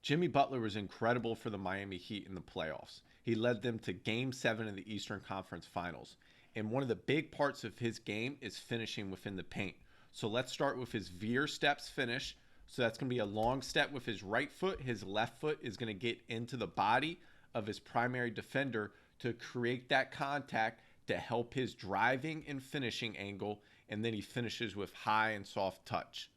Jimmy Butler was incredible for the Miami Heat in the playoffs. He led them to Game 7 of the Eastern Conference Finals. And one of the big parts of his game is finishing within the paint. So let's start with his veer steps finish. So that's going to be a long step with his right foot. His left foot is going to get into the body of his primary defender to create that contact to help his driving and finishing angle. And then he finishes with high and soft touch.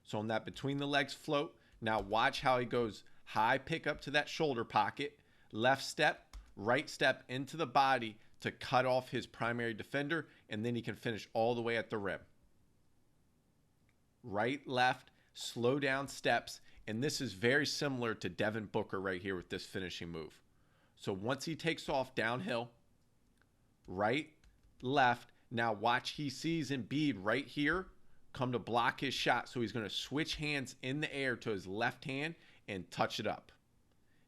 So on that between the legs float, now watch how he goes high pick up to that shoulder pocket, left step, right step into the body to cut off his primary defender, and then he can finish all the way at the rim. Right, left, slow down steps, and this is very similar to Devin Booker right here with this finishing move. So once he takes off downhill, right, left, now watch he sees Embiid right here come to block his shot. So he's going to switch hands in the air to his left hand and touch it up.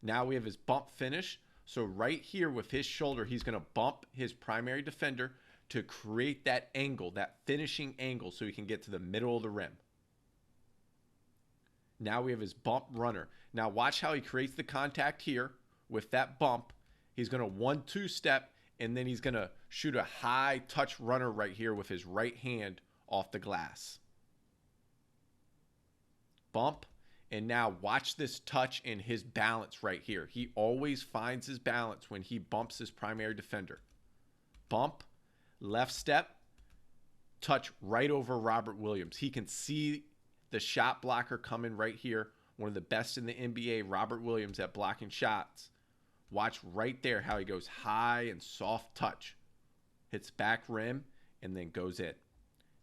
Now we have his bump finish. So right here with his shoulder, he's going to bump his primary defender to create that angle, that finishing angle, so he can get to the middle of the rim. Now we have his bump runner. Now watch how he creates the contact here with that bump. He's going to 1-2 step, and then he's going to shoot a high touch runner right here with his right hand off the glass. Bump, and now watch this touch and his balance right here. He always finds his balance when he bumps his primary defender. Bump, left step, touch right over Robert Williams. He can see the shot blocker coming right here. One of the best in the NBA, Robert Williams, at blocking shots. Watch right there how he goes high and soft touch. Hits back rim and then goes in.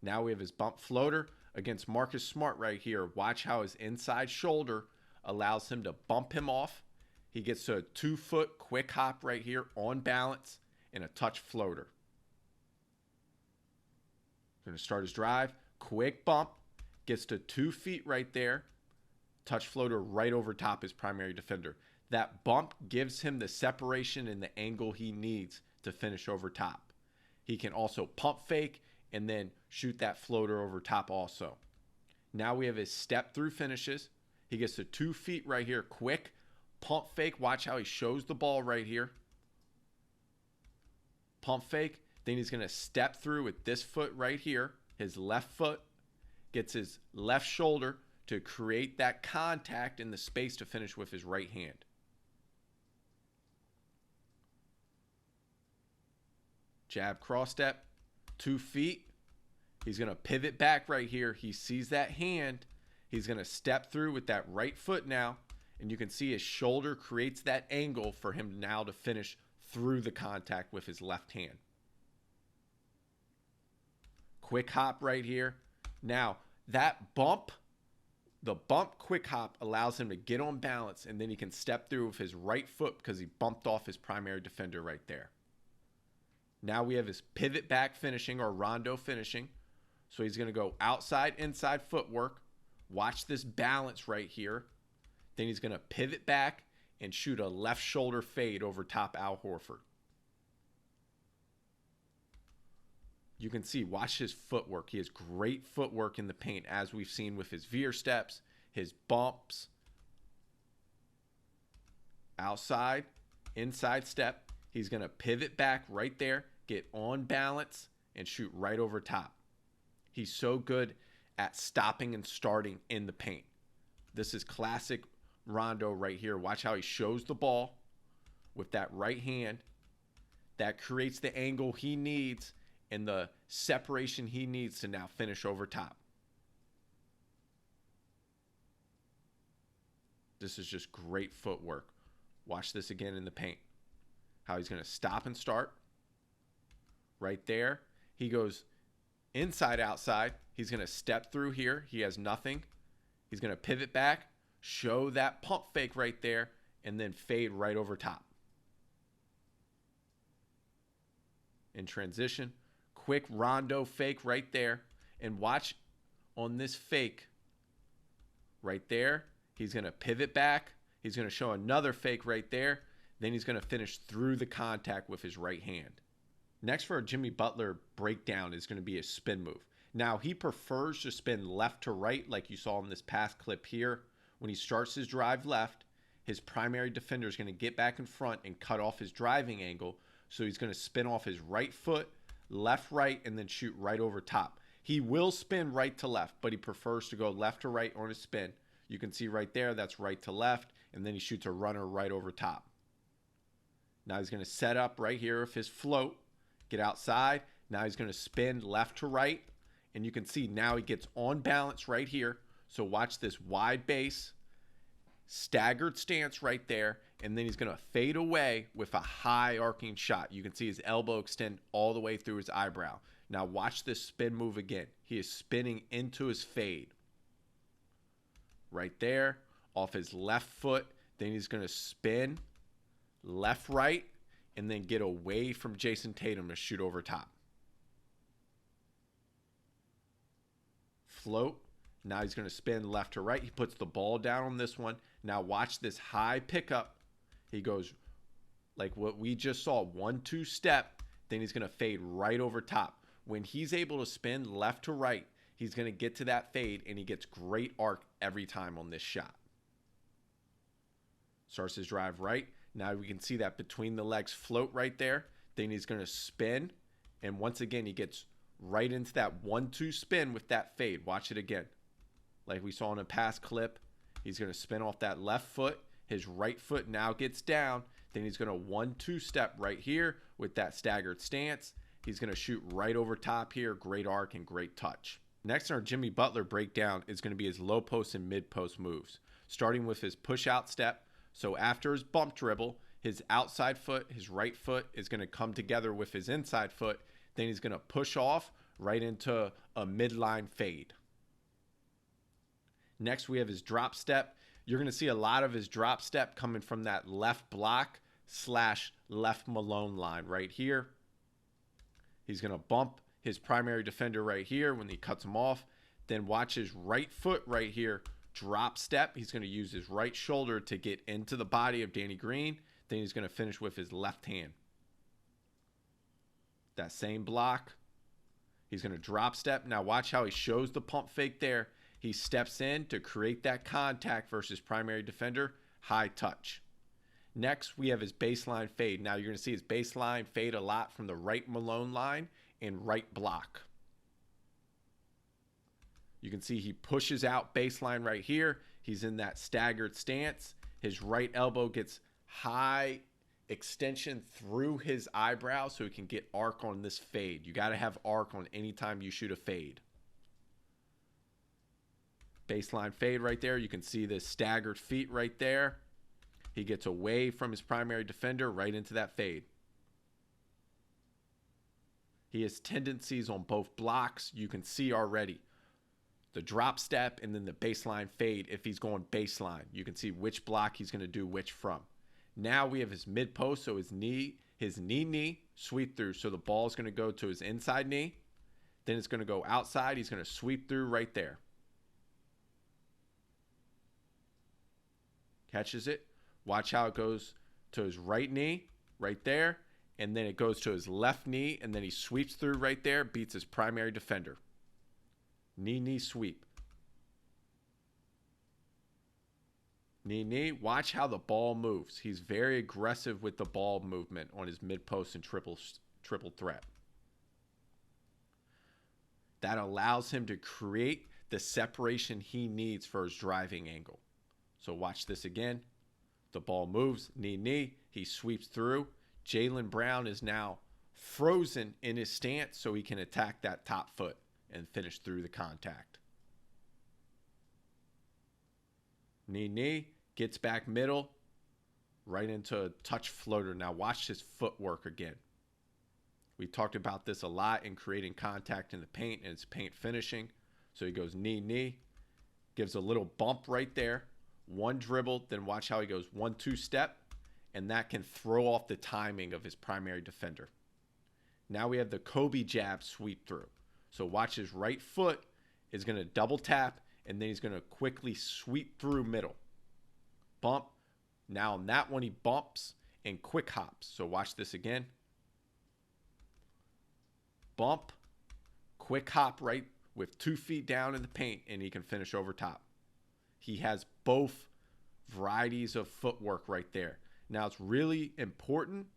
Now we have his bump floater against Marcus Smart right here. Watch how his inside shoulder allows him to bump him off. He gets to a 2-foot quick hop right here on balance and a touch floater. Going to start his drive. Quick bump. Gets to 2 feet right there. Touch floater right over top his primary defender. That bump gives him the separation and the angle he needs to finish over top. He can also pump fake and then shoot that floater over top also. Now we have his step-through finishes. He gets to 2 feet right here. Quick pump fake. Watch how he shows the ball right here. Pump fake. Then he's going to step through with this foot right here. His left foot. Gets his left shoulder to create that contact in the space to finish with his right hand. Jab cross step. 2 feet. He's going to pivot back right here. He sees that hand. He's going to step through with that right foot now. And you can see his shoulder creates that angle for him now to finish through the contact with his left hand. Quick hop right here. Now, that bump, the bump quick hop allows him to get on balance, and then he can step through with his right foot because he bumped off his primary defender right there. Now we have his pivot back finishing or rondo finishing. So he's going to go outside, inside footwork. Watch this balance right here. Then he's going to pivot back and shoot a left shoulder fade over top Al Horford. You can see, watch his footwork. He has great footwork in the paint, as we've seen with his veer steps, his bumps. Outside, inside step. He's going to pivot back right there, get on balance, and shoot right over top. He's so good at stopping and starting in the paint. This is classic Rondo right here. Watch how he shows the ball with that right hand. That creates the angle he needs and the separation he needs to now finish over top. This is just great footwork. Watch this again in the paint. How he's going to stop and start. Right there. He goes inside, outside. He's going to step through here. He has nothing. He's going to pivot back, show that pump fake right there, and then fade right over top. In transition, quick rondo fake right there. And watch on this fake right there. He's going to pivot back. He's going to show another fake right there. Then he's going to finish through the contact with his right hand. Next for a Jimmy Butler breakdown is going to be a spin move. Now, he prefers to spin left to right like you saw in this past clip here. When he starts his drive left, his primary defender is going to get back in front and cut off his driving angle. So he's going to spin off his right foot, left, right, and then shoot right over top. He will spin right to left, but he prefers to go left to right on his spin. You can see right there, that's right to left, and then he shoots a runner right over top. Now he's going to set up right here with his float, get outside. Now he's going to spin left to right, and you can see now he gets on balance right here. So watch this wide base, staggered stance right there, and then he's going to fade away with a high arcing shot. You can see his elbow extend all the way through his eyebrow. Now watch this spin move again. He is spinning into his fade. Right there, off his left foot. Then he's going to spin left, right, and then get away from Jason Tatum to shoot over top. Float. Now he's going to spin left to right. He puts the ball down on this one. Now watch this high pickup. He goes like what we just saw, 1-2 step. Then he's going to fade right over top. When he's able to spin left to right, he's going to get to that fade, and he gets great arc every time on this shot. Starts his drive right. Now we can see that between the legs float right there. Then he's going to spin, and once again, he gets right into that 1-2 spin with that fade. Watch it again. Like we saw in a past clip, he's going to spin off that left foot. His right foot now gets down. Then he's going to 1-2 step right here with that staggered stance. He's going to shoot right over top here. Great arc and great touch. Next in our Jimmy Butler breakdown is going to be his low post and mid post moves, starting with his push out step. So after his bump dribble, his outside foot, his right foot is going to come together with his inside foot. Then he's going to push off right into a midline fade. Next, we have his drop step. You're going to see a lot of his drop step coming from that left block / left Malone line right here. He's going to bump his primary defender right here when he cuts him off. Then watch his right foot right here drop step. He's going to use his right shoulder to get into the body of Danny Green. Then he's going to finish with his left hand. That same block. He's going to drop step. Now watch how he shows the pump fake there. He steps in to create that contact versus primary defender. High touch. Next, we have his baseline fade. Now you're going to see his baseline fade a lot from the right Malone line and right block. You can see he pushes out baseline right here. He's in that staggered stance. His right elbow gets high extension through his eyebrow so he can get arc on this fade. You got to have arc on any time you shoot a fade. Baseline fade right there. You can see the staggered feet right there. He gets away from his primary defender right into that fade. He has tendencies on both blocks. You can see already the drop step and then the baseline fade. If he's going baseline, you can see which block he's going to do which from. Now we have his mid post, so his knee sweep through. So the ball is going to go to his inside knee. Then it's going to go outside. He's going to sweep through right there. Catches it. Watch how it goes to his right knee right there. And then it goes to his left knee. And then he sweeps through right there. Beats his primary defender. Knee sweep. Knee. Watch how the ball moves. He's very aggressive with the ball movement on his mid post and triple threat. That allows him to create the separation he needs for his driving angle. So watch this again. The ball moves. Knee. He sweeps through. Jaylen Brown is now frozen in his stance so he can attack that top foot and finish through the contact. Knee, gets back middle, right into a touch floater. Now watch his footwork again. We talked about this a lot in creating contact in the paint and it's paint finishing. So he goes knee, gives a little bump right there, one dribble, then watch how he goes 1-2 step, and that can throw off the timing of his primary defender. Now we have the Kobe jab sweep through. So watch his right foot is going to double tap, and then he's going to quickly sweep through middle. Bump. Now on that one, he bumps and quick hops. So watch this again. Bump, quick hop right with 2 feet down in the paint, and he can finish over top. He has both varieties of footwork right there. Now it's really important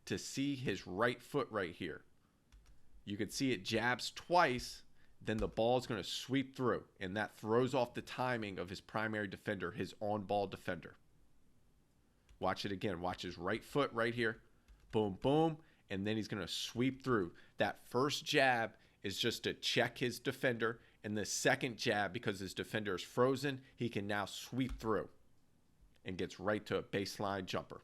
to see his right foot right here. You can see it jabs twice, then the ball is going to sweep through, and that throws off the timing of his primary defender, his on-ball defender. Watch it again. Watch his right foot right here. Boom, boom, and then he's going to sweep through. That first jab is just to check his defender, and the second jab, because his defender is frozen, he can now sweep through and gets right to a baseline jumper.